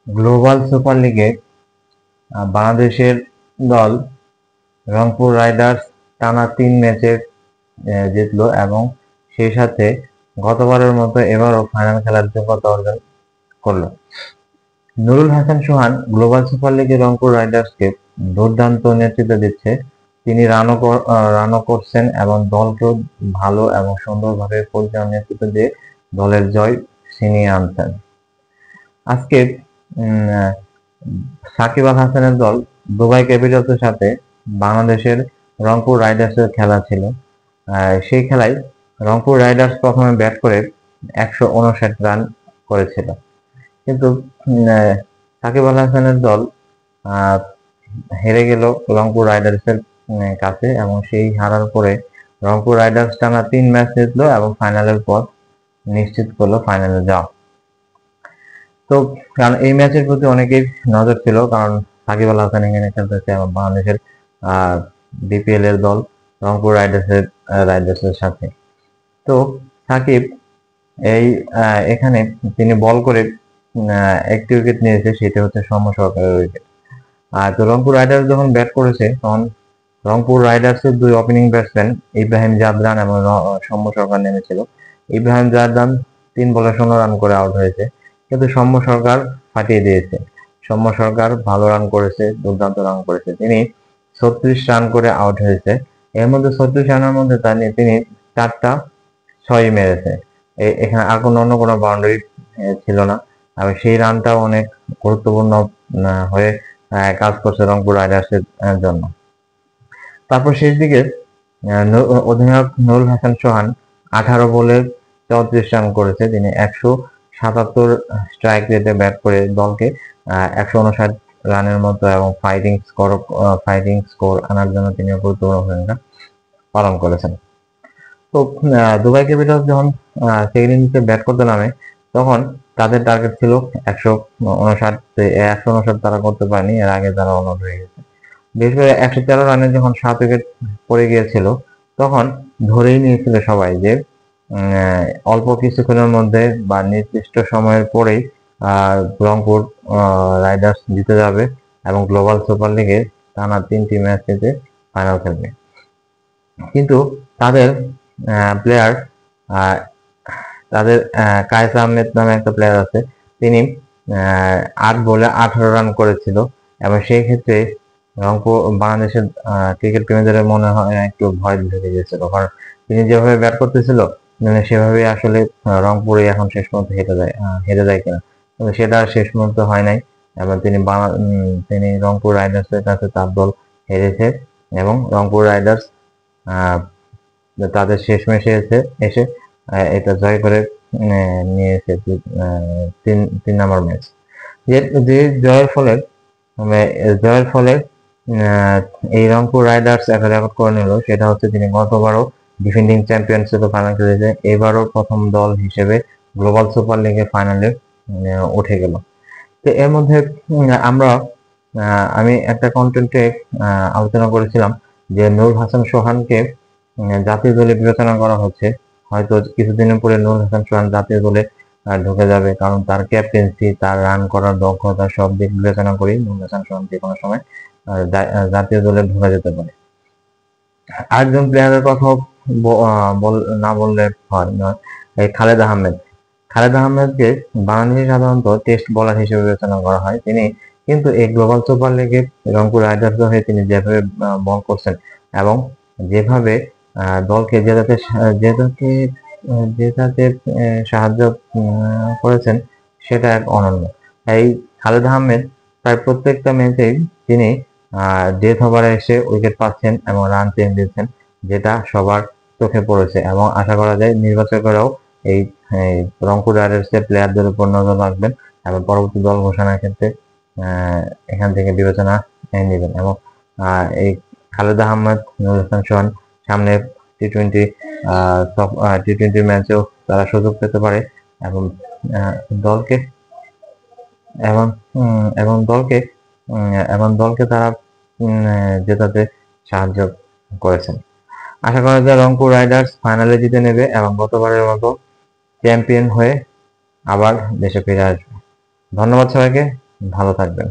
Global super লিগে বাংলাদেশের দল রংপুর রাইডার্স টানা ৩ ম্যাচে জিতলো এবং সেই সাথে গতবারের মতো এবারও ফাইনাল খেলার যোগ্যতা অর্জন করলো। নুরুল হাসান সোহান গ্লোবাল সুপার লিগে রংপুর রাইডার্সকে দুর্দান্ত নেতৃত্ব দিচ্ছে। তিনি রানও করছেন এবং দলকেও ভালো এবং সুন্দরভাবে পরিচালনার নেতৃত্ব দিয়ে দলের জয় ছিনিয়ে আনছেন। আজকে সাকিব আল হাসানের দল দুবাই ক্যাপিটালসের সাথে বাংলাদেশের রংপুর রাইডার্সের খেলা ছিল। সেই খেলায় রংপুর রাইডার্স প্রথমে ব্যাট করে ১৫৯ রান করেছিল, কিন্তু সাকিব আল হাসানের দল হেরে গেল রংপুর রাইডার্সের কাছে এবং সেই হারার পরে রংপুর রাইডার্স টানা ৩ ম্যাচ জিতলো এবং ফাইনালের পথ নিশ্চিত করলো ফাইনালে যাওয়া। তো কারণ এই ম্যাচের প্রতি অনেকেই নজর ছিল, কারণ সাকিব আল হাসান এখানে খেলতেছে এবং বাংলাদেশের বিপিএল এর দল রংপুর রাইডার্সের সাথে। তো সাকিব এখানে তিনি বল করে একটি উইকেট নিয়েছে, সেটা হচ্ছে সৌম্য সরকারের উইকেট। তো রংপুর রাইডার্স যখন ব্যাট করেছে তখন রংপুর রাইডার্সের ২ ওপেনিং ব্যাটসম্যান ইব্রাহিম জাদরান এবং সৌম্য সরকার নেমেছিল। ইব্রাহিম জাদরান ৩ বলে ১৬ রান করে আউট হয়েছে, কিন্তু সৌম্য সরকার ফাটিয়ে দিয়েছে। সৌম্য সরকার ভালো রান করেছে, দুর্দান্ত রান করেছে। তিনি ৩৬ রান করে আউট হয়েছে। এর মধ্যে ৩৬ রানের মধ্যে তিনি ৪টা ৬ মেরেছে। এখানে আর অন্য কোনো বাউন্ডারি ছিল না, আর সেই রানটাও অনেক গুরুত্বপূর্ণ হয়ে কাজ করছে রংপুর রাইডার্সের জন্য। তারপর শেষ দিকে অধিনায়ক নুরুল হাসান সোহান ১৮ বলে ৩৪ রান করেছে। তিনি ১৭৭ স্ট্রাইক রেটে ব্যাট করে দলকে ১৫৯ রানের মতো এবং ফাইটিং স্কোর আনার জন্য তিনি গুরুত্বপূর্ণ ভূমিকা পালন করেছেন। তো দুবাই ক্যাপিটালস যখন সেকেন্ড ইনিংসে ব্যাট করতে নামে তখন তাদের টার্গেট ছিল ১৫৯ তারা করতে পারেনি, এর আগে তারা অল আউট হয়ে গেছে। বিশেষ করে ১১৩ রানে যখন ৭ উইকেট পড়ে গিয়েছিল তখন ধরেই নিয়েছিল সবাই যে অল্প কিছুক্ষণের মধ্যে বা নির্দিষ্ট সময়ের পরেই রংপুর রাইডার্স জিতে যাবে এবং গ্লোবাল সুপার লিগে টানা ৩টি ম্যাচ জিতে ফাইনাল খেলবে। কিন্তু তাদের প্লেয়ার কায়েস আহমেদ নামে একটা প্লেয়ার আছে, তিনি ৮ বলে ১৮ রান করেছিল এবং সেই ক্ষেত্রে রংপুর বাংলাদেশের ক্রিকেট প্রেমীদের মনে হয় একটু ভয় ঢুকে গেছিল, কারণ তিনি যেভাবে ব্যাট করতেছিল সেভাবে আসলে রংপুরে এখন শেষ পর্যন্ত হেরে যায় কিনা, কিন্তু সেটা শেষ পর্যন্ত হয় নাই এবং তিনি রংপুর রাইডার্সের কাছে তার দল হেরেছে এবং রংপুর রাইডার্স তাদের শেষ ম্যাচে এসে এটা জয় করে নিয়েছে ৩ নম্বর ম্যাচ। যে জয়ের ফলে এই রংপুর রাইডার্স একটা রেকর্ড করে নিল, সেটা হচ্ছে তিনি গতবারও ডিফেন্ডিং চ্যাম্পিয়ন ছিল, ফাইনাল খেলেছে, এবারও প্রথম দল হিসেবে গ্লোবাল সুপার লিগে ফাইনালে উঠে গেল। তো এর মধ্যে আমি একটা কন্টেন্টে আলোচনা করেছিলাম যে নুরুল হাসান সোহানকে জাতীয় দলে বিবেচনা করা হচ্ছে। হয়তো কিছুদিনের পরে নুরুল হাসান সোহান জাতীয় দলে ঢুকে যাবে, কারণ তার ক্যাপ্টেন্সি, তার রান করার দক্ষতা সব দিক বিবেচনা করি নুরুল হাসান সোহান যে কোনো সময় জাতীয় দলে ঢুকে যেতে পারে। আরেকজন প্লেয়ারের কথা না বললে হয় নয়, এই খালেদ আহমেদকে বাংলাদেশে সাধারণত টেস্ট বোলার হিসেবে বিবেচনা করা হয়। তিনি কিন্তু এই গ্লোবাল সুপার লিগে রংপুর রাইডার্স হয়ে তিনি যেভাবে বল করছেন এবং যেভাবে দলকে জেতাতে সাহায্য করেছেন সেটা এক অনন্য। এই খালেদ আহমেদ প্রায় প্রত্যেকটা ম্যাচেই তিনি ডেথ ওভারে এসে উইকেট পাচ্ছেন এবং রান চেঞ্জ দিচ্ছেন, যেটা সবার চোখে পড়েছে এবং আশা করা যায় নির্বাচকেরাও এই রংপুর রাইডার্সের প্লেয়ারদের উপর নজর রাখবেন এবং পরবর্তী দল ঘোষণার ক্ষেত্রে এখান থেকে বিবেচনা নেবেন। এবং এই খালেদ আহমেদ, নুরুল হাসান সোহান সামনে টি-20 ম্যাচেও তারা সুযোগ পেতে পারে এবং দলকে তারা জেতাতে সাহায্য করেছেন। আশা করা যায় রংপুর রাইডার্স ফাইনালে জিতে নেবে এবং গতবারের মতো চ্যাম্পিয়ন হয়ে আবার দেশে ফিরে আসবে। ধন্যবাদ সবাইকে। ভালো থাকবেন।